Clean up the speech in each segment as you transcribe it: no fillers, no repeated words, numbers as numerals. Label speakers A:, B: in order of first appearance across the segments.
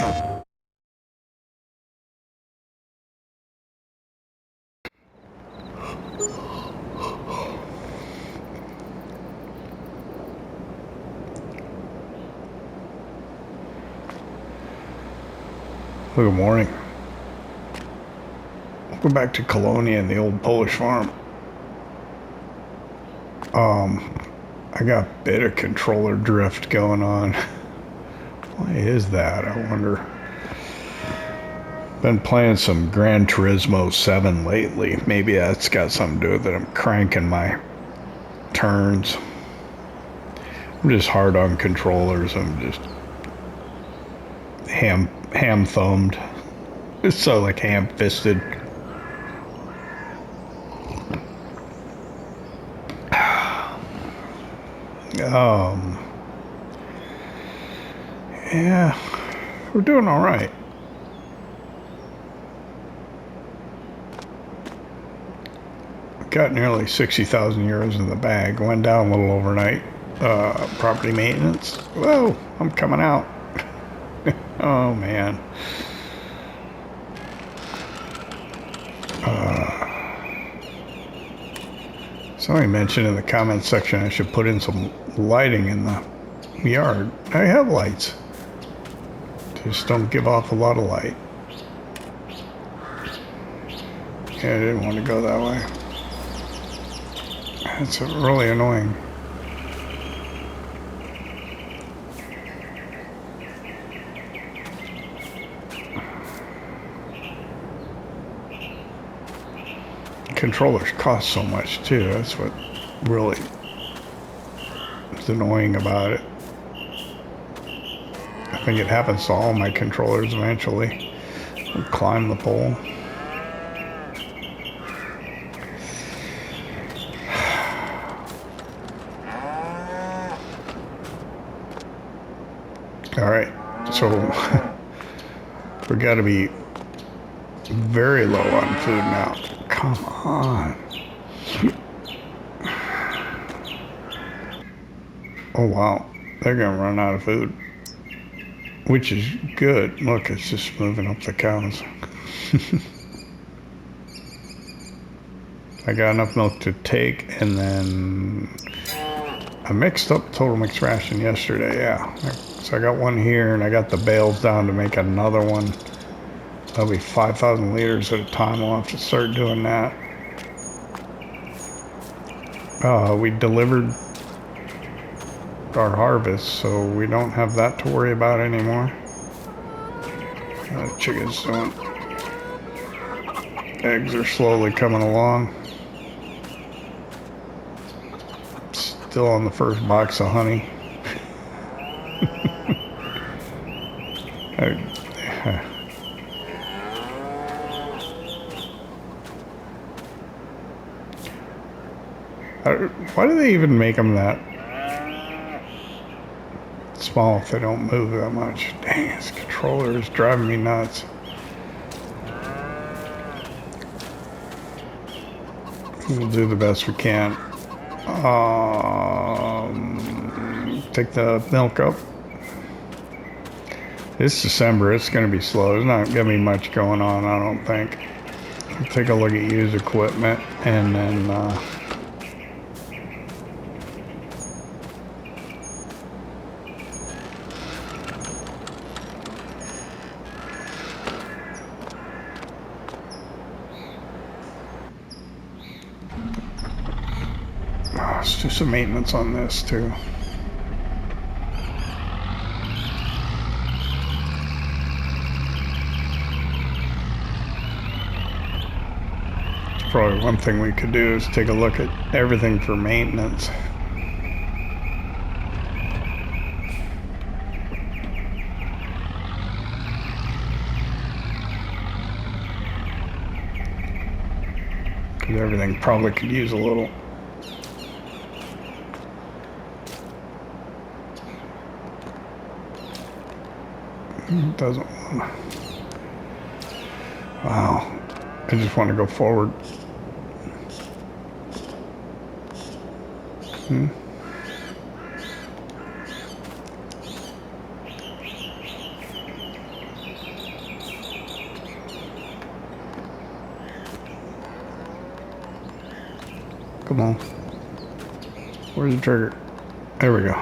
A: Good morning. Welcome back to Kolonia and the old Polish farm. I got a bit of controller drift going on. Why is that, I wonder? Been playing some Gran Turismo 7 lately. Maybe that's got something to do with it. I'm cranking my turns. I'm just hard on controllers. I'm just ham-thumbed. It's so like ham-fisted. Yeah, we're doing all right. Got nearly 60,000 euros in the bag. Went down a little overnight. Property maintenance. Whoa, I'm coming out. Oh man. Somebody mentioned in the comments section I should put in some lighting in the yard. I have lights. Just don't give off a lot of light. Yeah, I didn't want to go that way. That's really annoying. Controllers cost so much too. That's what really is annoying about it. I think it happens to all my controllers eventually. I'll climb the pole. All right, so we got to be very low on food now. Come on. Oh wow, they're gonna run out of food, which is good. Look, it's just moving up the cows. I got enough milk to take, and then I mixed up total mixed ration yesterday. Yeah, so I got one here, and I got the bales down to make another one. That'll be 5,000 liters at a time. We'll have to start doing that. We delivered our harvest, so we don't have that to worry about anymore. Chickens doing. Eggs are slowly coming along. Still on the first box of honey. Why do they even make them that small if they don't move that much? Dang, this controller is driving me nuts. We'll do the best we can. Take the milk up. This December, it's going to be slow. There's not going to be much going on, I don't think. I'll take a look at used equipment and then let's do some maintenance on this too. Probably one thing we could do is take a look at everything for maintenance. Because everything probably could use a little. It doesn't want to. Wow. I just want to go forward. Come on. Where's the trigger? There we go.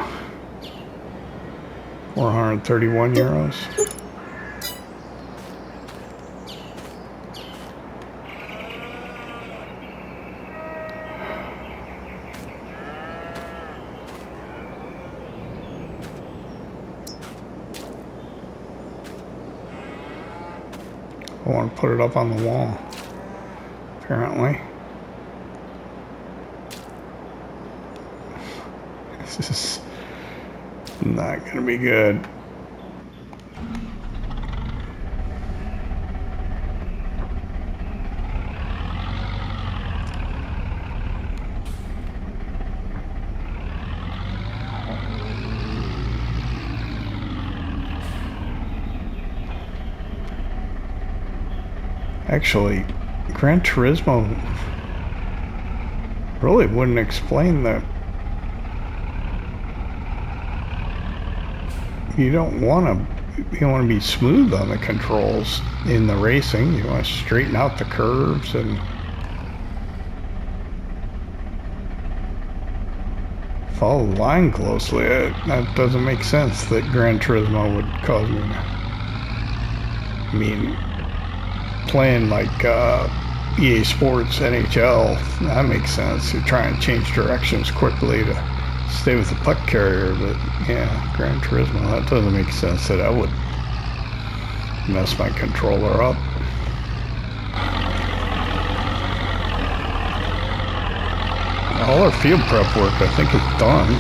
A: 431 euros. I want to put it up on the wall, apparently. This is not going to be good. Actually, Gran Turismo really wouldn't explain the... You don't want to be smooth on the controls in the racing. You want to straighten out the curves and follow the line closely. That doesn't make sense that Gran Turismo would cause me to... I mean, playing like EA Sports, NHL, that makes sense. You're trying to change directions quickly to stay with the puck carrier, but yeah, Gran Turismo, that doesn't make sense that I would mess my controller up. All our field prep work, I think, is done.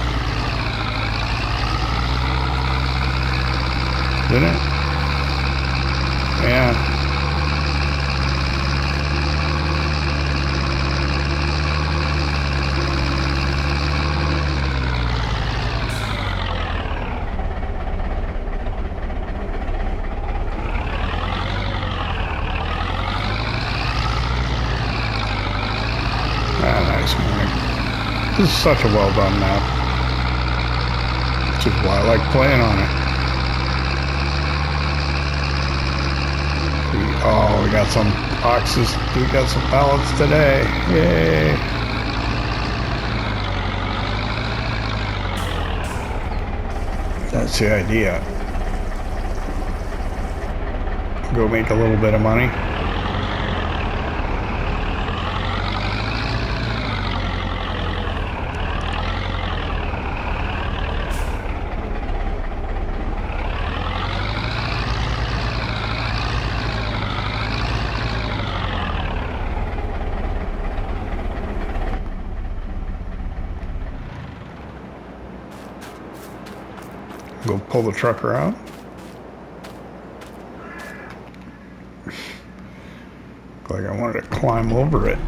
A: Didn't it? Yeah. This is such a well done map, which is why I like playing on it. Oh, we got some boxes, we got some pallets today, yay! That's the idea. Go make a little bit of money. Go pull the trucker out. Like I wanted to climb over it.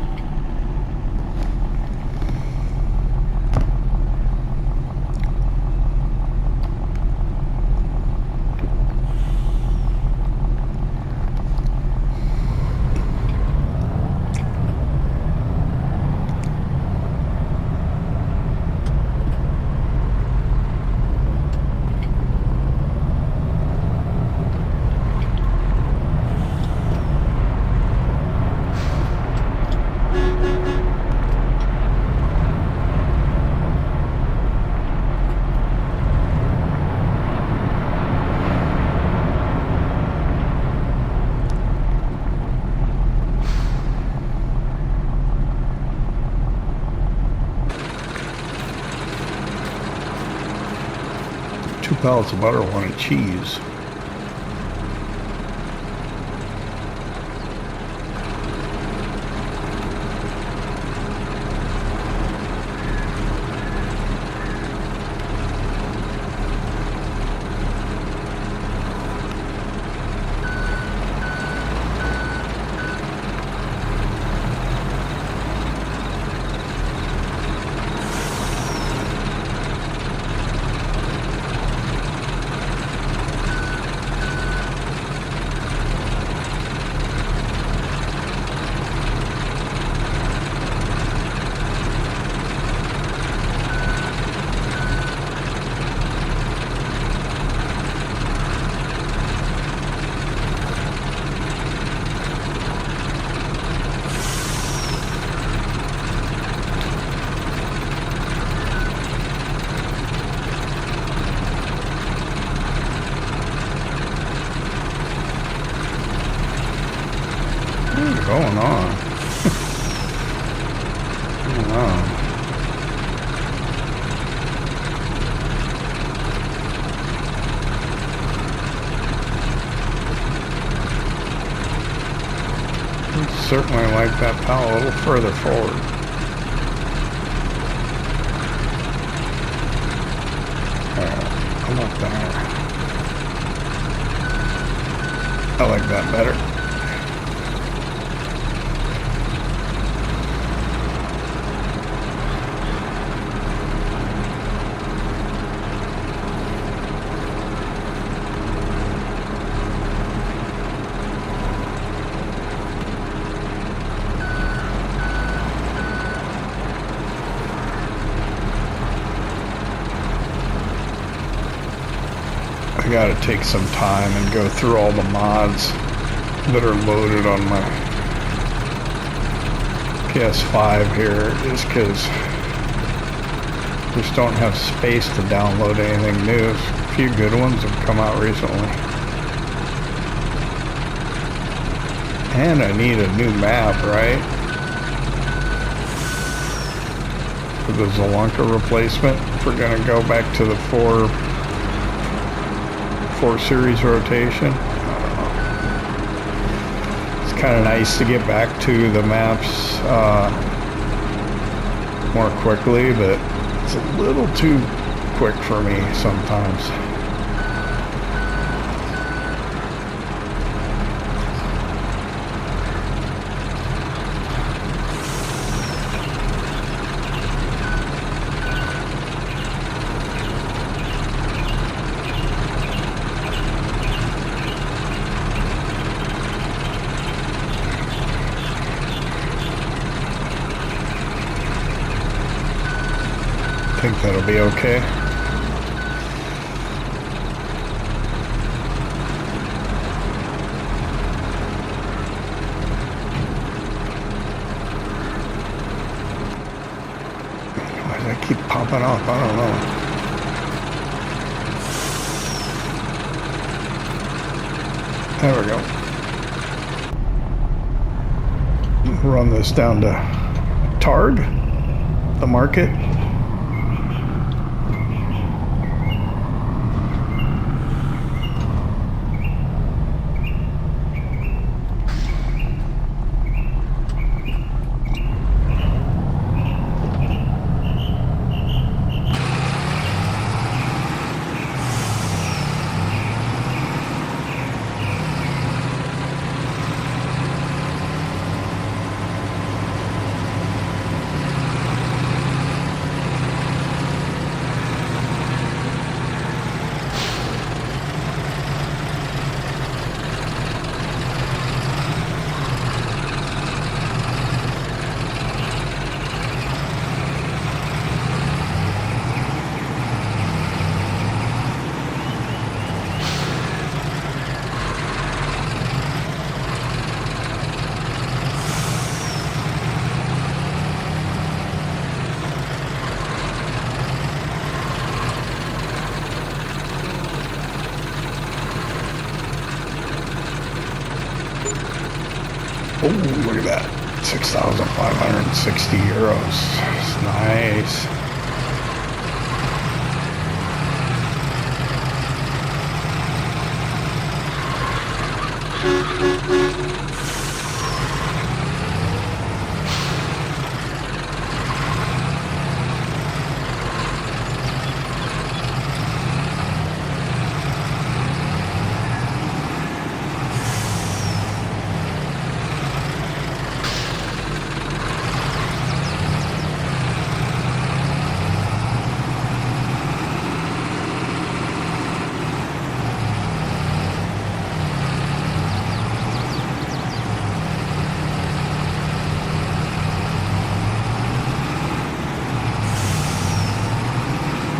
A: Pallets of butter, one of cheese. going on? I don't know. I'd certainly like that pal a little further forward. How about that? I like that better. I gotta take some time and go through all the mods that are loaded on my PS5 here, just because I just don't have space to download anything new. A few good ones have come out recently. And I need a new map, right? For the Zolonka replacement, if we're gonna go back to the 4 series rotation. It's kind of nice to get back to the maps more quickly, but it's a little too quick for me sometimes. I think that'll be okay. Why does that keep popping up? I don't know. There we go. Run this down to Targ, the market. Oh, look at that. 6,560 euros. It's nice.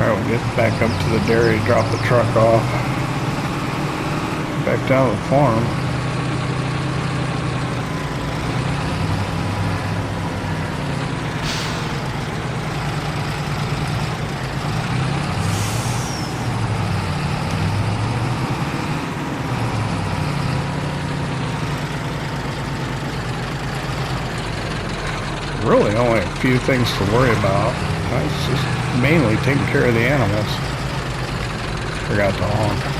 A: Alright, we'll get back up to the dairy, drop the truck off, back down to the farm. really only a few things to worry about. It's just mainly taking care of the animals. Forgot to honk.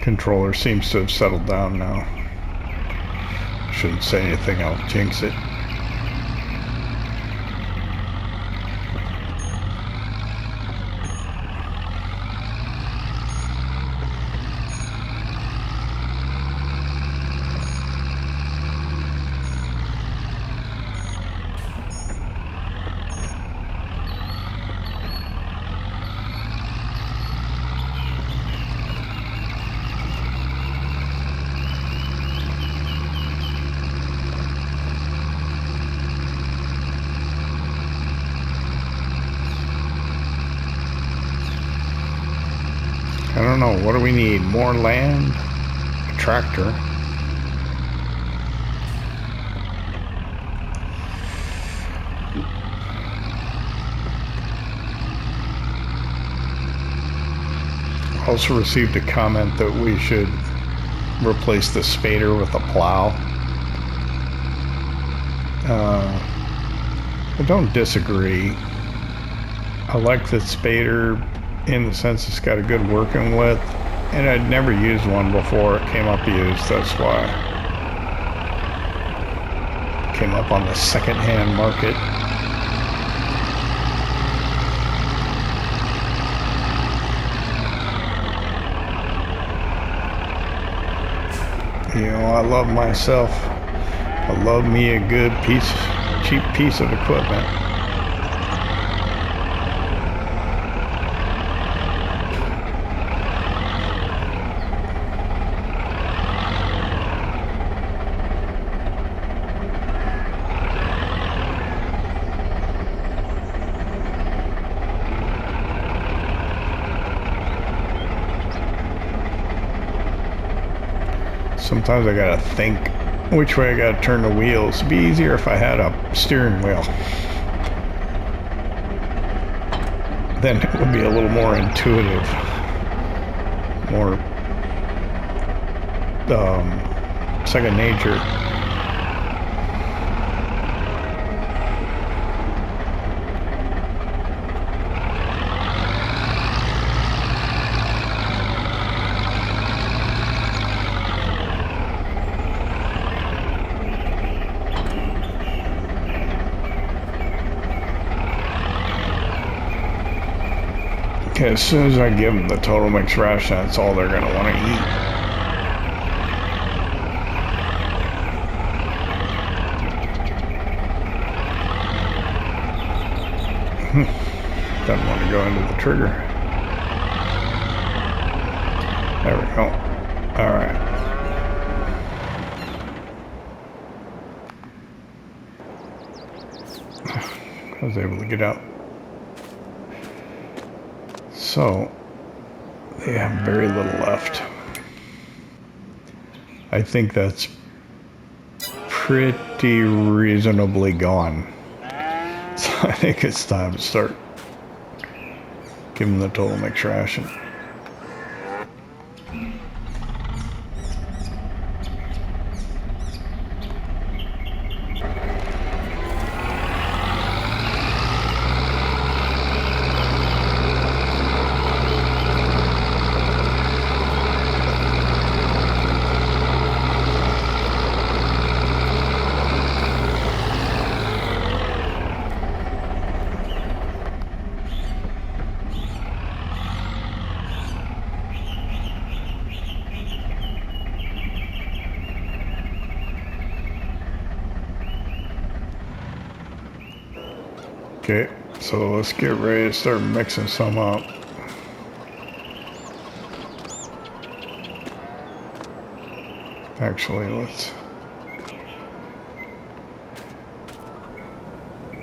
A: Controller seems to have settled down now. Shouldn't say anything, I'll jinx it. I don't know, what do we need? More land? A tractor? Also received a comment that we should replace the spader with a plow. I don't disagree. I like the spader in the sense it's got a good working width, and I'd never used one before it came up used. That's why it came up on the second-hand market. You know, I love myself. I love me a good cheap piece of equipment. Sometimes I gotta think which way I gotta turn the wheels. It'd be easier if I had a steering wheel. Then it would be a little more intuitive. More second nature. Okay, as soon as I give them the total mix ration, that's all they're going to want to eat. Doesn't want to go into the trigger. There we go. Alright. I was able to get out. So, they have very little left. I think that's pretty reasonably gone. So I think it's time to start giving the total mix ration. Okay, so let's get ready to start mixing some up. Actually, let's...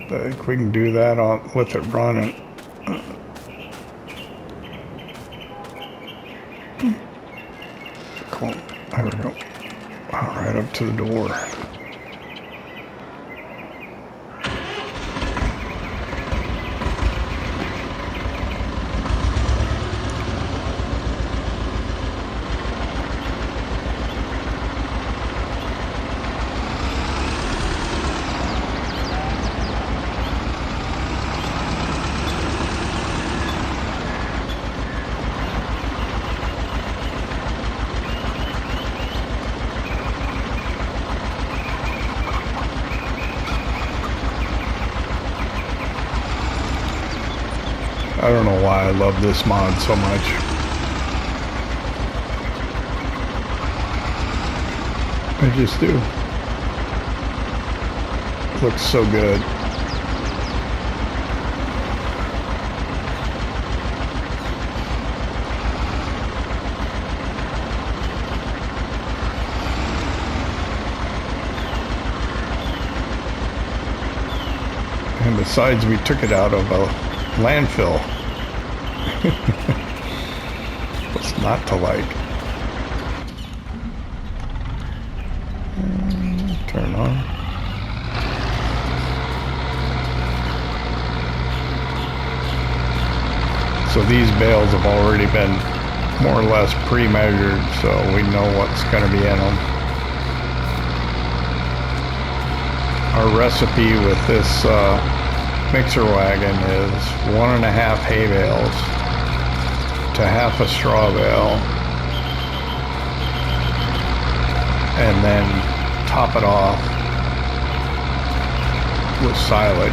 A: I think we can do that with it running. Cool. There we go. All right, up to the door. don't know why I love this mod so much. I just do. It looks so good. And besides, we took it out of a landfill. What's not to like? Turn on. So these bales have already been more or less pre-measured, so we know what's going to be in them. Our recipe with this mixer wagon is 1.5 hay bales to half a straw bale, and then top it off with silage.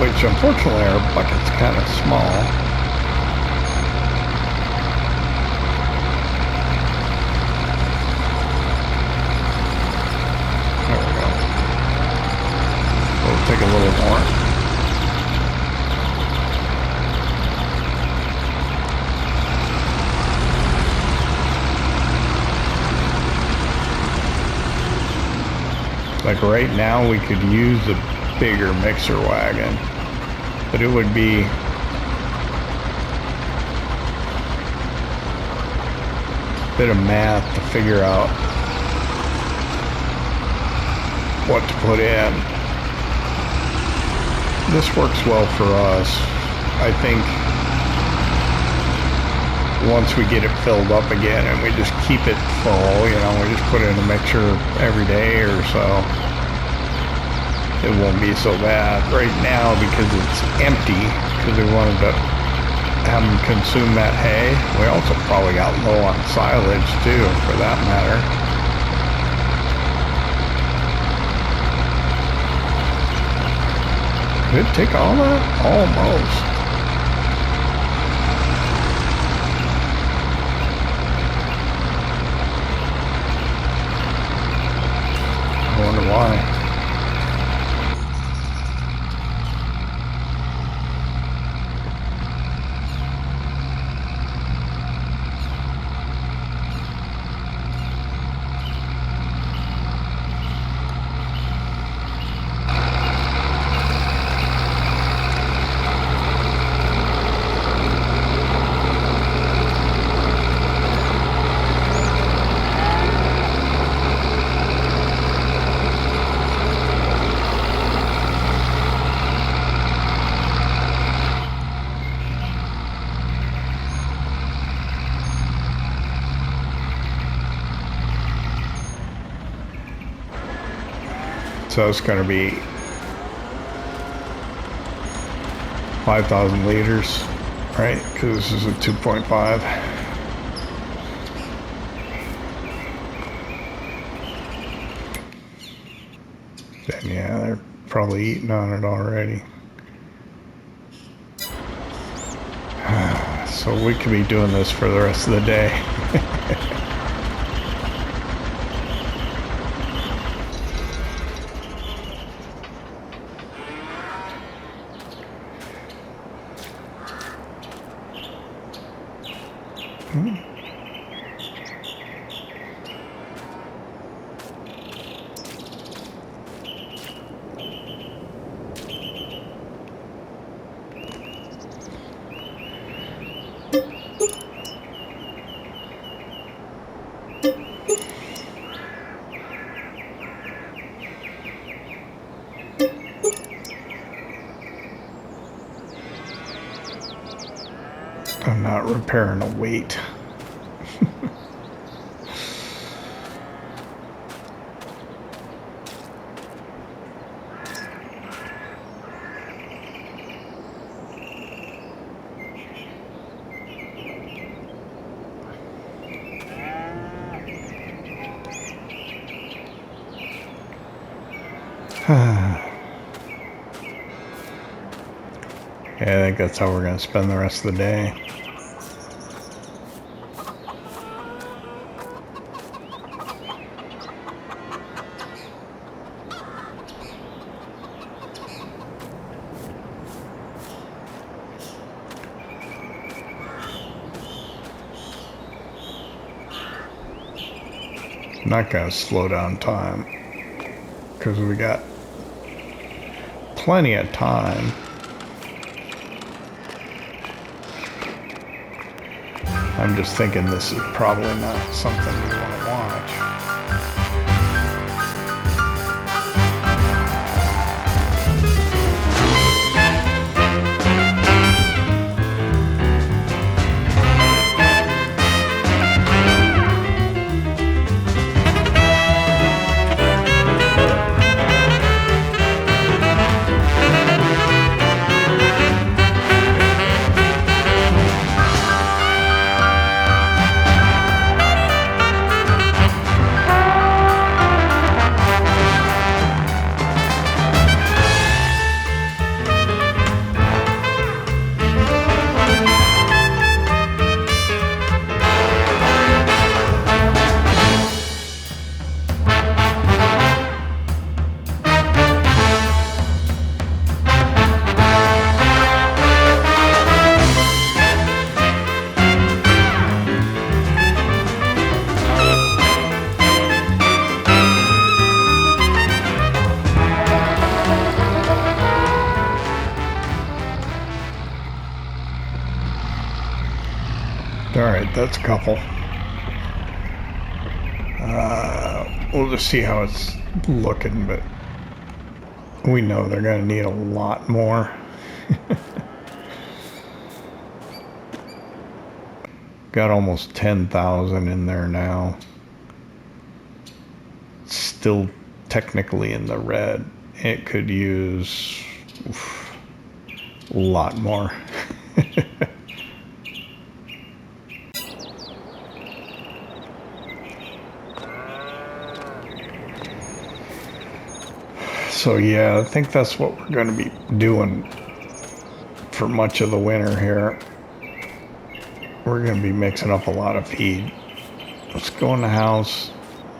A: Which unfortunately our bucket's kind of small. Take a little more. Like right now we could use a bigger mixer wagon, but it would be a bit of math to figure out what to put in. This works well for us. I think once we get it filled up again and we just keep it full, you know, we just put it in a mixer every day or so, it won't be so bad. Right now, because it's empty, because we wanted to have them consume that hay, we also probably got low on silage too, for that matter. Did it take all that? Almost. I wonder why. So it's going to be 5,000 liters, right? Because this is a 2.5. Then yeah, they're probably eating on it already. So we could be doing this for the rest of the day. I'm not repairing a weight. I think that's how we're going to spend the rest of the day. Not going to slow down time because we got plenty of time. I'm just thinking this is probably not something we want to watch. Alright, that's a couple. We'll just see how it's looking, but we know they're going to need a lot more. Got almost 10,000 in there now. Still technically in the red. It could use a lot more. So yeah, I think that's what we're going to be doing for much of the winter here. We're going to be mixing up a lot of feed. Let's go in the house.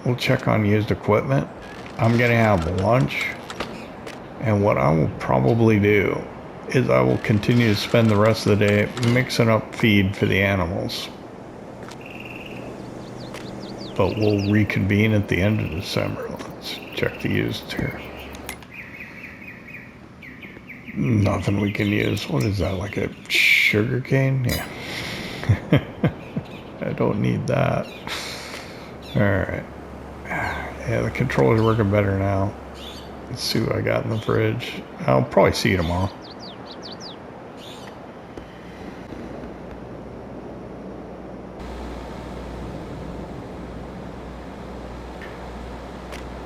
A: We'll check on used equipment. I'm going to have lunch. And what I will probably do is I will continue to spend the rest of the day mixing up feed for the animals. But we'll reconvene at the end of December. Let's check the used here. Nothing we can use. What is that, like a sugar cane? Yeah. I don't need that. Alright. Yeah, the controller's working better now. Let's see what I got in the fridge. I'll probably see you tomorrow.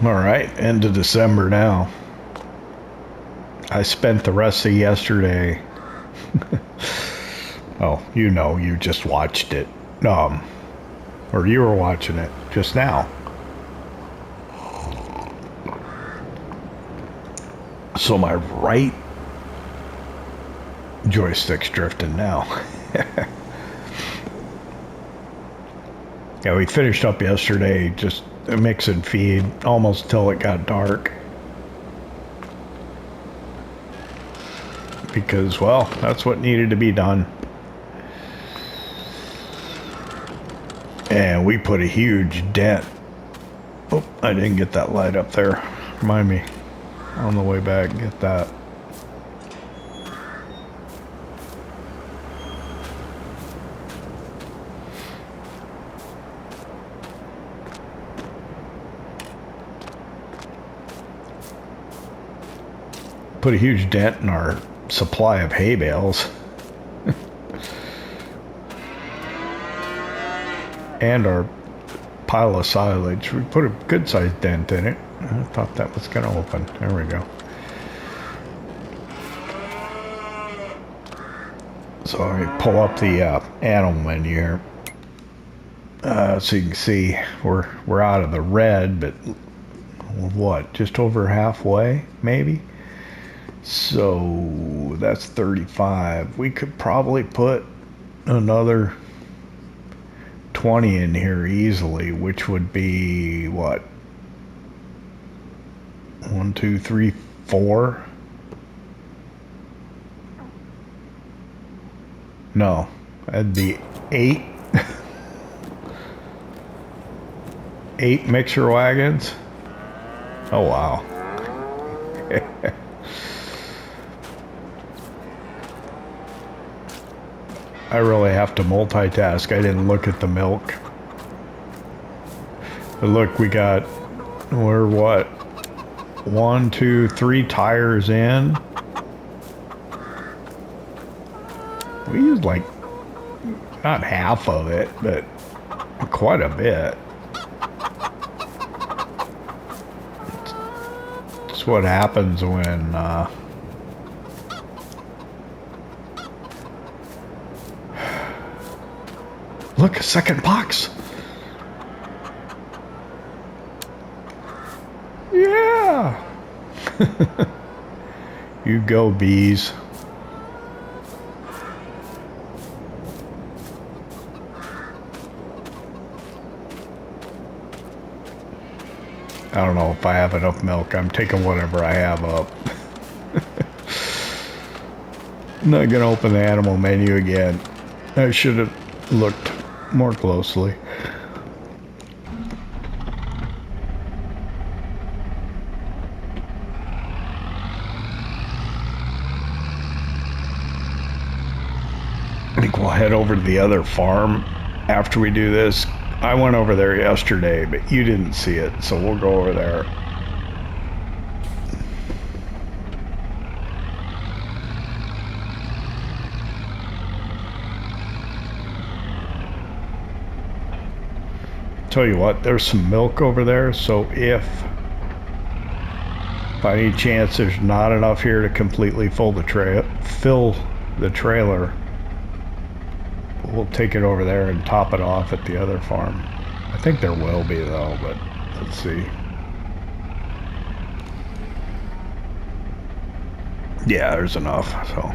A: Alright, end of December now. I spent the rest of yesterday. Oh, you know, you just watched it. Or you were watching it just now. So my right joystick's drifting now. Yeah, we finished up yesterday just mixing feed almost till it got dark. Because, well, that's what needed to be done. And we put a huge dent. Oh, I didn't get that light up there. Remind me on the way back, get that. Put a huge dent in our supply of hay bales. And our pile of silage. We put a good sized dent in it. I thought that was going to open. There we go. So let me pull up the animal menu here. So you can see we're out of the red, but what, just over halfway, maybe? So that's 35. We could probably put another 20 in here easily, which would be what? 1, 2, 3, 4. No, that'd be 8. 8 mixer wagons. Oh wow. I really have to multitask. I didn't look at the milk. But look, we're what? 1, 2, 3 tires in. We used like, not half of it, but quite a bit. It's what happens when, look, a second box. Yeah. You go, bees. I don't know if I have enough milk. I'm taking whatever I have up. I'm not gonna open the animal menu again. I should have looked more closely. I think we'll head over to the other farm after we do this. I went over there yesterday, but you didn't see it, so we'll go over there. Tell you what, there's some milk over there, so if by any chance there's not enough here to completely fill the trailer, we'll take it over there and top it off at the other farm. I think there will be though, but let's see. Yeah, there's enough. So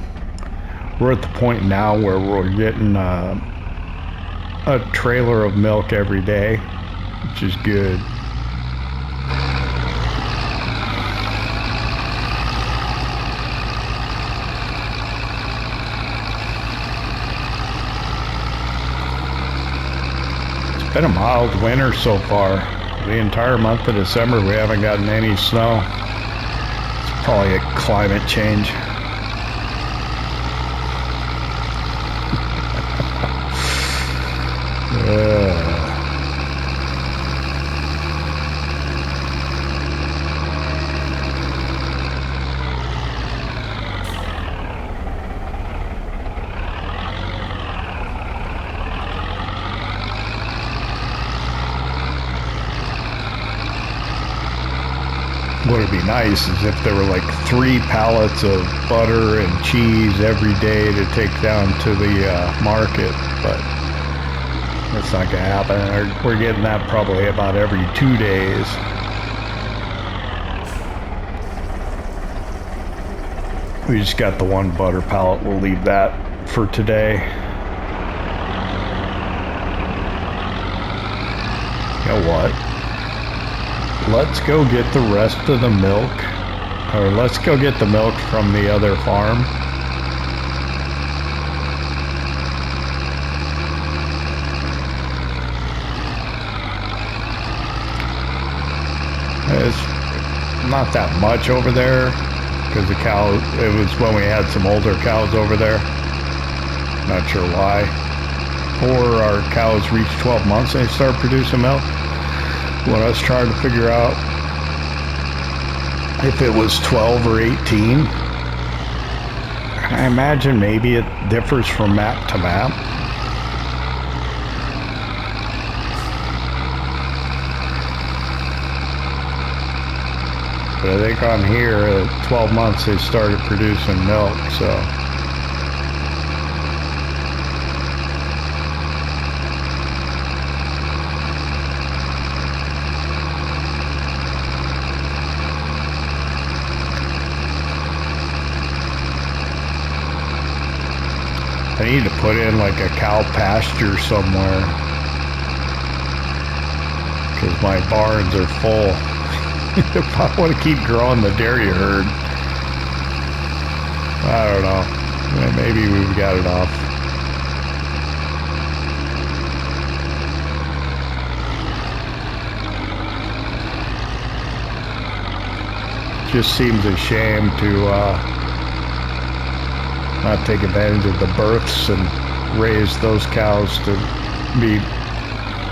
A: we're at the point now where we're getting a trailer of milk every day, which is good. It's been a mild winter so far. The entire month of December we haven't gotten any snow. It's probably a climate change. What would be nice is if there were like 3 pallets of butter and cheese every day to take down to the market, but that's not gonna happen. We're getting that probably about every 2 days. We just got the 1 butter pallet. We'll leave that for today. You know what? Let's go get the rest of the milk, or let's go get the milk from the other farm. It's not that much over there, because the cow, it was when we had some older cows over there. Not sure why. Or our cows reach 12 months and they start producing milk. When I was trying to figure out if it was 12 or 18, I imagine maybe it differs from map to map. But I think on here at 12 months they started producing milk, so. I need to put in like a cow pasture somewhere, because my barns are full. If I want to keep growing the dairy herd, I don't know. Maybe we've got it off. Just seems a shame to not take advantage of the births and raise those cows to be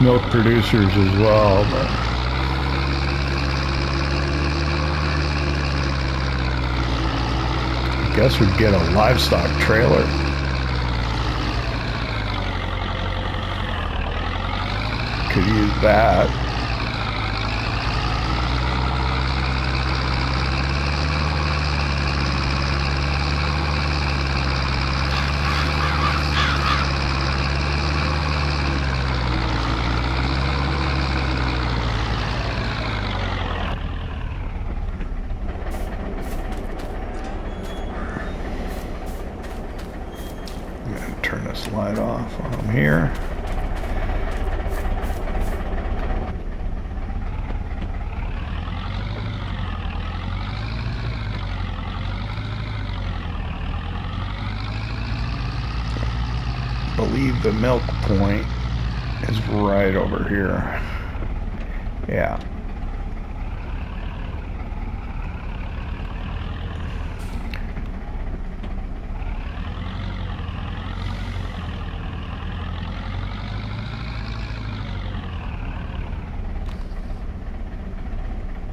A: milk producers as well, but I guess we'd get a livestock trailer. Could use that. Light off while I'm here. I believe the milk point is right over here. Yeah.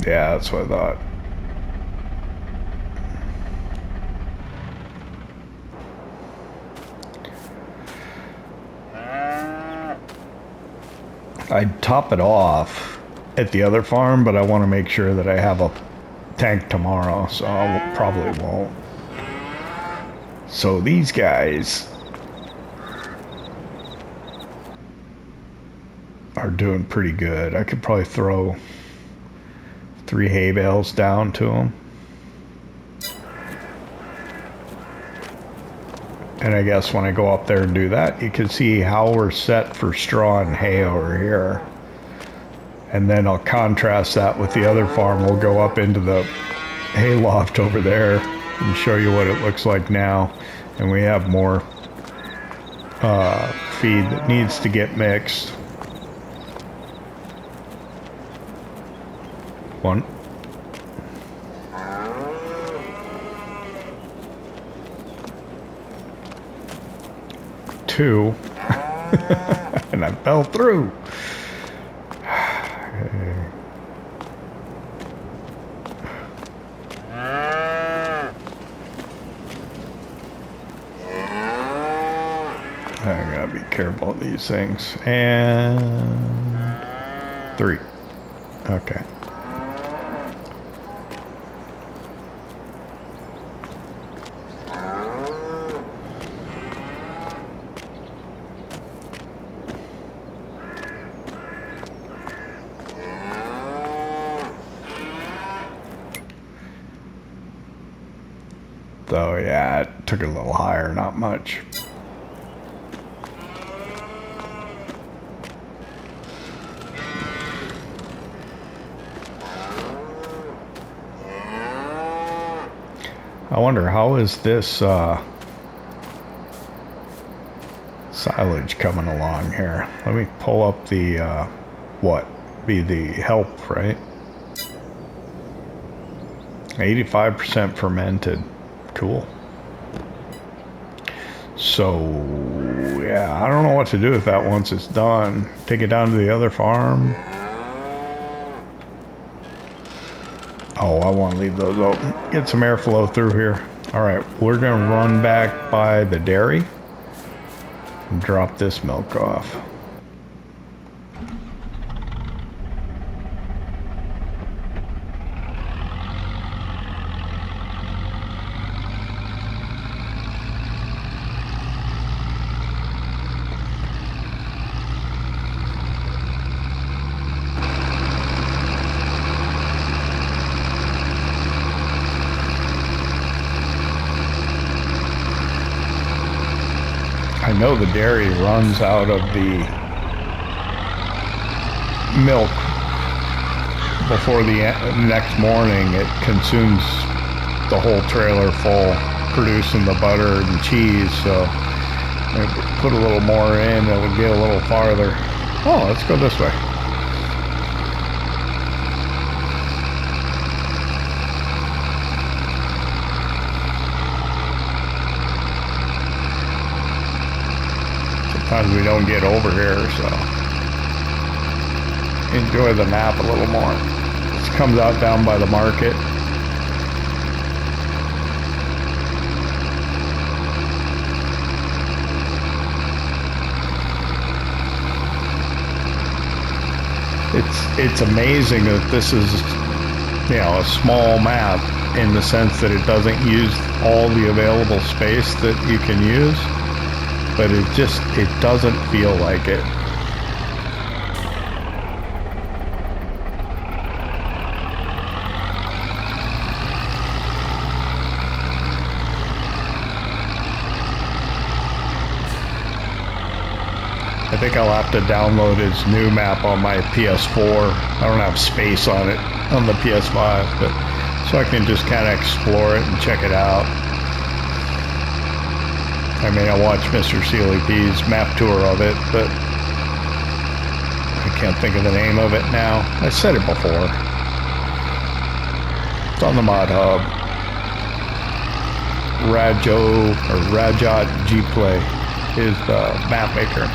A: Yeah, that's what I thought. I'd top it off at the other farm, but I want to make sure that I have a tank tomorrow, so I probably won't. So these guys are doing pretty good. I could probably throw 3 hay bales down to them. And I guess when I go up there and do that, you can see how we're set for straw and hay over here. And then I'll contrast that with the other farm. We'll go up into the hay loft over there and show you what it looks like now. And we have more feed that needs to get mixed. One. Two. And I fell through. I gotta be careful of these things. And 3. Okay. So yeah, it took it a little higher, not much. I wonder, how is this silage coming along here? Let me pull up the what? Be the help, right? 85% fermented. Cool. So yeah, I don't know what to do with that once it's done. Take it down to the other farm. Oh, I want to leave those open. Get some airflow through here. All right, we're gonna run back by the dairy and drop this milk off. I know the dairy runs out of the milk before the next morning. It consumes the whole trailer full, producing the butter and cheese. So put a little more in, it would get a little farther. Oh, let's go this way. Sometimes we don't get over here, so enjoy the map a little more. This comes out down by the market. It's amazing that this is, you know, a small map in the sense that it doesn't use all the available space that you can use, but it doesn't feel like it. I think I'll have to download his new map on my PS4. I don't have space on it on the PS5, but so I can just kind of explore it and check it out. I mean, I watched Mr. Slyclif's map tour of it, but I can't think of the name of it now. I said it before. It's on the mod hub. Rajot GPLAY is the map maker.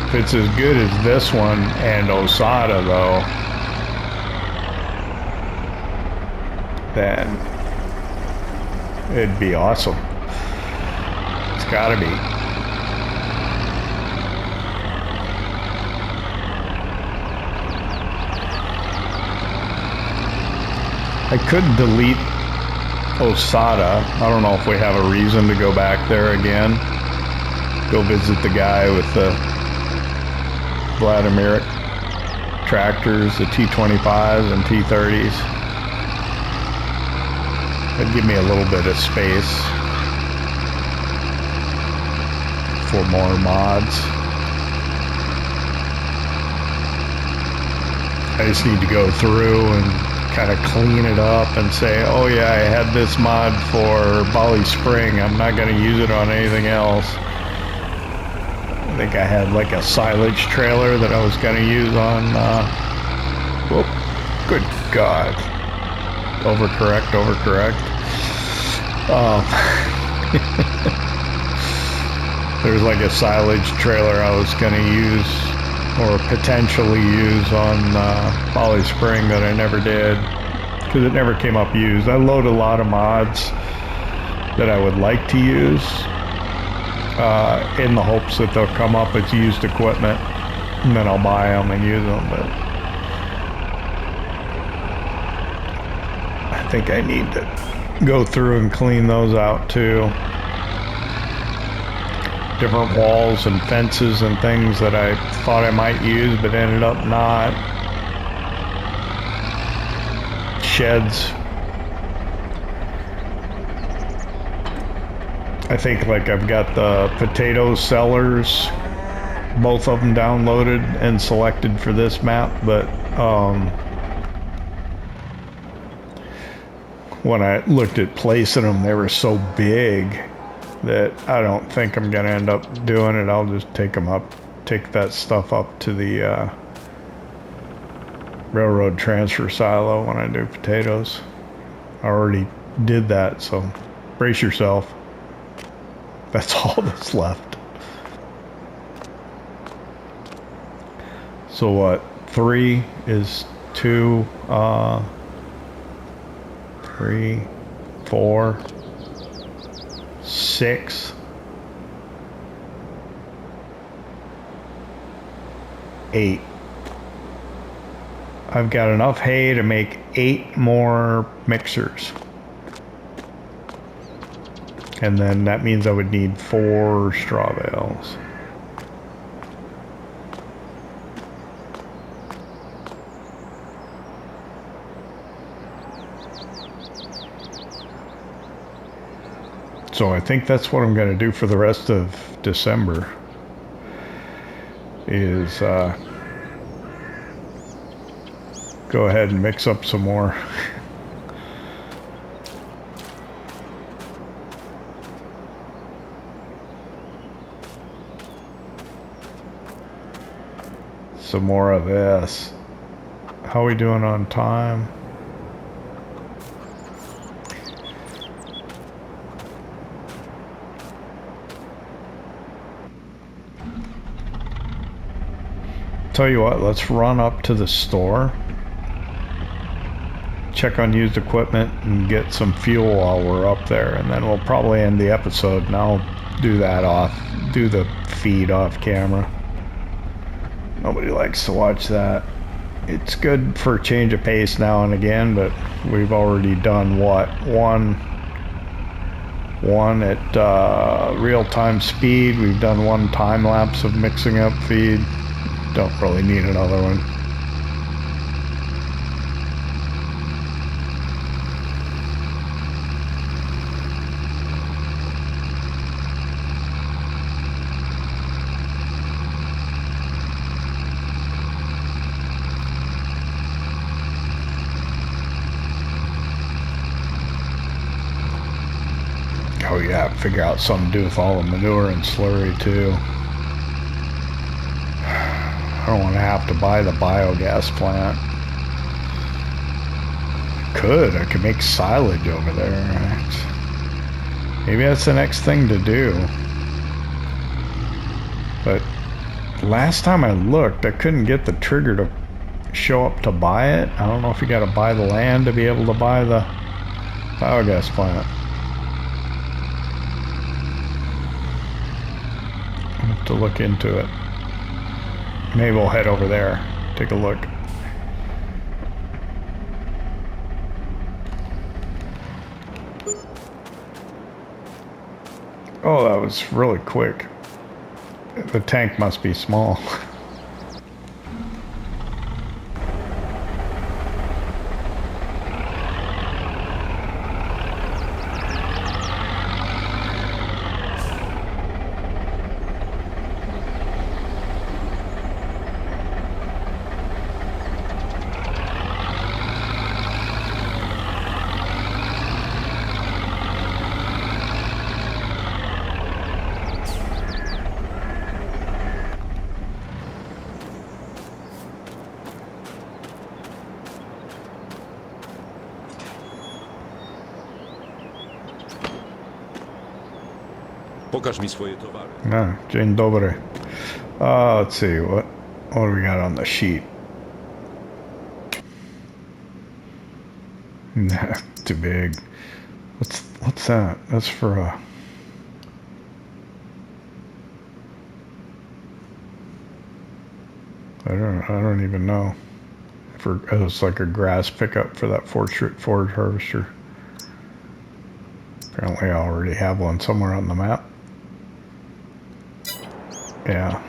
A: If it's as good as this one and Osada, though, then it'd be awesome. It's gotta be. I could delete Osada. I don't know if we have a reason to go back there again. Go visit the guy with the Vladimir tractors, the T25s and T30s. That'd give me a little bit of space for more mods. I just need to go through and kind of clean it up and say, oh yeah, I had this mod for Bali Spring. I'm not going to use it on anything else. I think I had like a silage trailer that I was going to use on, whoop, good God. Overcorrect. There's like a silage trailer I was going to use or potentially use on Bali Spring that I never did because it never came up used. I load a lot of mods that I would like to use in the hopes that they'll come up as used equipment, and then I'll buy them and use them. But I think I need to go through and clean those out too. Different walls and fences and things that I thought I might use but ended up not. Sheds. I think like I've got the potato sellers, both of them downloaded and selected for this map, but when I looked at placing them, they were so big that I don't think I'm gonna end up doing it. I'll just take that stuff up to the railroad transfer silo when I do potatoes. I already did that, so brace yourself. That's all that's left. So what? 3 is 2, 3, 4, 6, 8. I've got enough hay to make 8 more mixers. And then that means I would need 4 straw bales. So I think that's what I'm going to do for the rest of December is go ahead and mix up some more. Some more of this. How are we doing on time? Tell you what, let's run up to the store, check on used equipment, and get some fuel while we're up there, and then we'll probably end the episode, and I'll do that do the feed off camera. Nobody likes to watch that. It's good for a change of pace now and again, but we've already done what? One at real-time speed. We've done one time-lapse of mixing up feed. Don't really need another one. Oh yeah, figure out something to do with all the manure and slurry too. I don't want to have to buy the biogas plant. I could make silage over there. Right? Maybe that's the next thing to do. But last time I looked, I couldn't get the trigger to show up to buy it. I don't know if you got to buy the land to be able to buy the biogas plant. I'll have to look into it. Maybe we'll head over there, take a look. Oh, that was really quick. The tank must be small.
B: Pokaż mi swoje towary.
A: No, dzień dobry. Let's see, what do we got on the sheet? Nah, too big. What's that? That's for I don't even know. It's like a grass pickup for that Ford harvester. Apparently I already have one somewhere on the map. Yeah.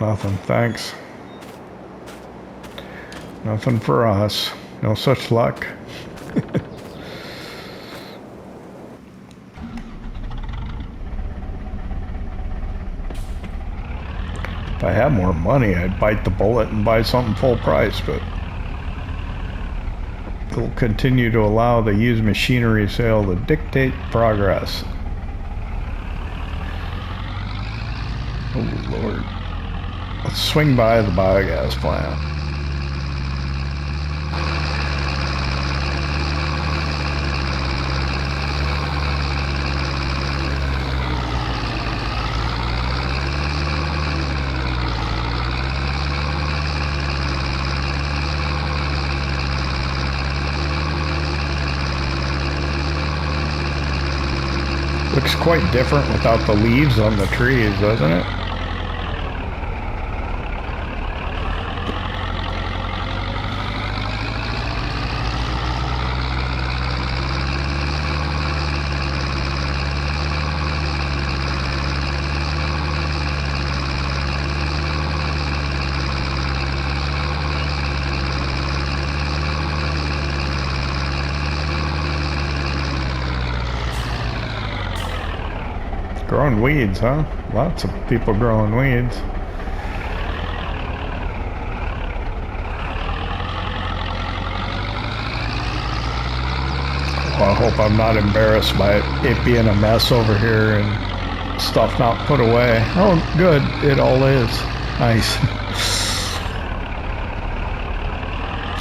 A: Nothing, thanks. Nothing for us. No such luck. If I had more money, I'd bite the bullet and buy something full price, but it'll continue to allow the used machinery sale to dictate progress. Oh Lord. Let's swing by the biogas plant. Looks quite different without the leaves on the trees, doesn't it? Growing weeds, huh? Lots of people growing weeds. Well, I hope I'm not embarrassed by it being a mess over here and stuff not put away. Oh, good. It all is. Nice.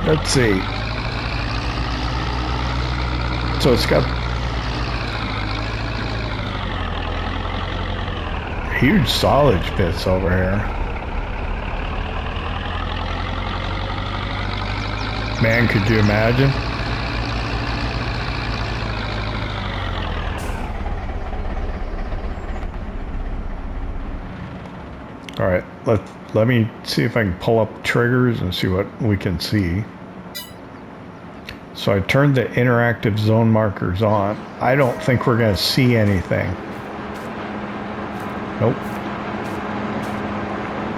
A: Let's see. So it's got huge silage pits over here. Man, could you imagine? All right, let me see if I can pull up triggers and see what we can see. So I turned the interactive zone markers on. I don't think we're going to see anything. Nope.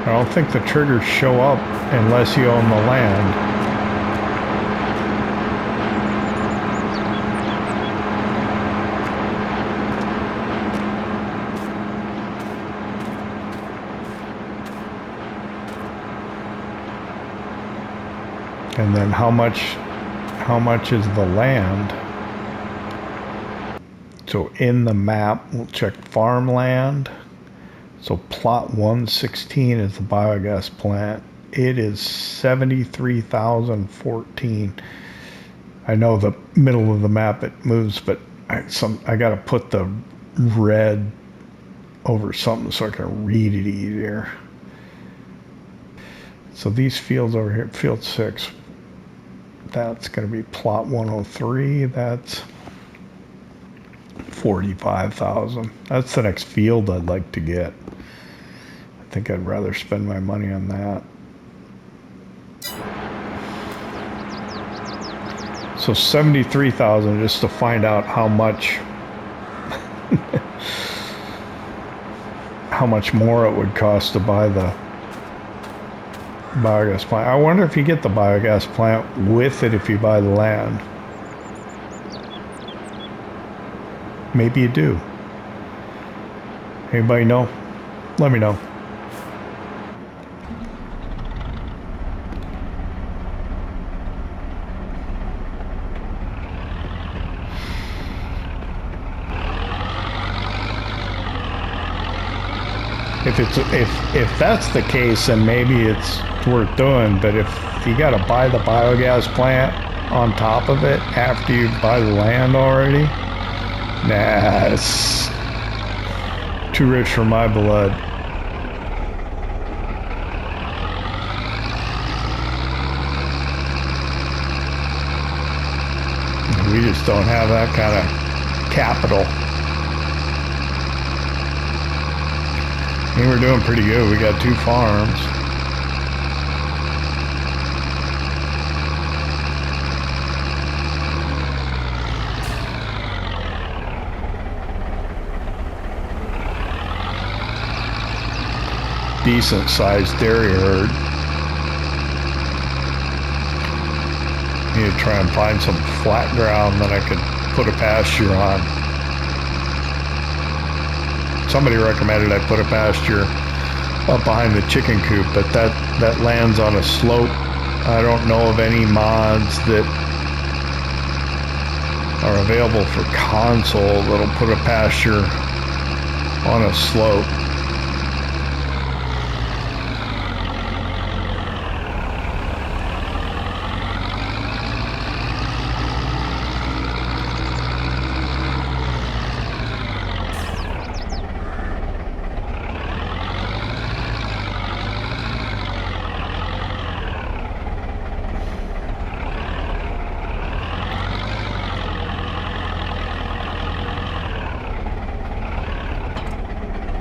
A: I don't think the triggers show up unless you own the land. And then how much is the land? So in the map, we'll check farmland. So plot 116 is the biogas plant. It is 73,014. I know the middle of the map it moves, but I got to put the red over something so I can read it easier. So these fields over here, field 6, that's going to be plot 103. That's 45,000. That's the next field I'd like to get. I think I'd rather spend my money on that. So 73,000 just to find out how much how much more it would cost to buy the biogas plant. I wonder if you get the biogas plant with it if you buy the land. Maybe you do. Anybody know? Let me know. If that's the case, then maybe it's worth doing. But if you got to buy the biogas plant on top of it after you buy the land already, nah, it's too rich for my blood. We just don't have that kind of capital. I think we're doing pretty good. We got 2 farms. Decent sized dairy herd. Need to try and find some flat ground that I could put a pasture on. Somebody recommended I put a pasture up behind the chicken coop, but that lands on a slope. I don't know of any mods that are available for console that'll put a pasture on a slope.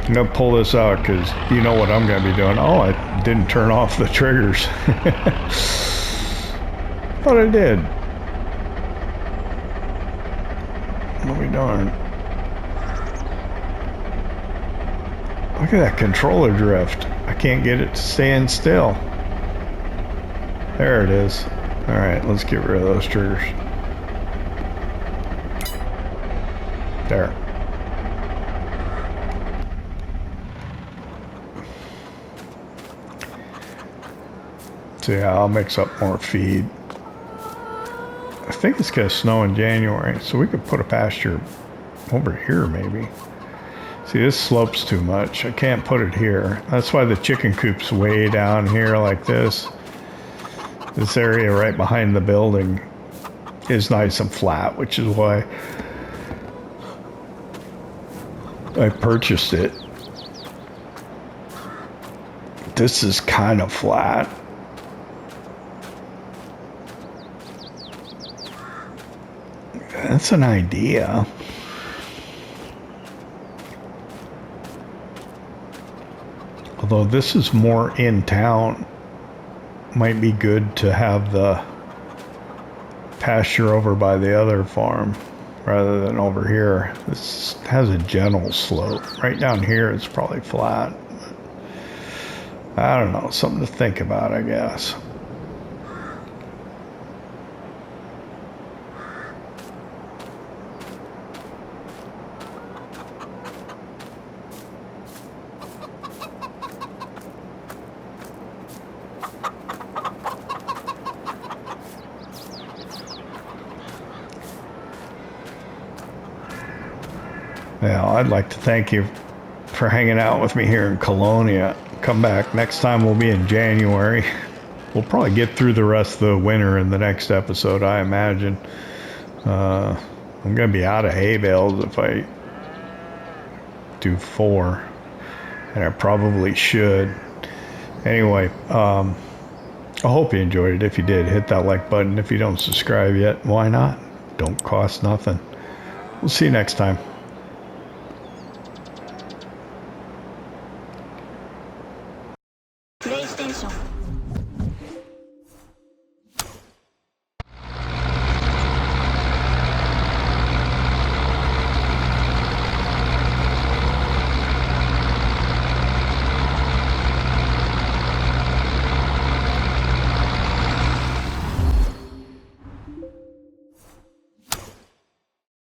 A: I'm gonna pull this out because you know what I'm gonna be doing. Oh, I didn't turn off the triggers. Thought I did. What are we doing? Look at that controller drift. I can't get it to stand still. There it is. All right, let's get rid of those triggers. There. So yeah, I'll mix up more feed. I think it's gonna snow in January, so we could put a pasture over here maybe. See, this slopes too much. I can't put it here. That's why the chicken coop's way down here like this. This area right behind the building is nice and flat, which is why I purchased it. This is kind of flat. That's an idea. Although this is more in town, might be good to have the pasture over by the other farm rather than over here. This has a gentle slope. Right down here it's probably flat. I don't know, something to think about, I guess. Well, I'd like to thank you for hanging out with me here in Kolonia. Come back. Next time we'll be in January. We'll probably get through the rest of the winter in the next episode, I imagine. I'm going to be out of hay bales if I do 4. And I probably should. Anyway, I hope you enjoyed it. If you did, hit that like button. If you don't subscribe yet, why not? Don't cost nothing. We'll see you next time.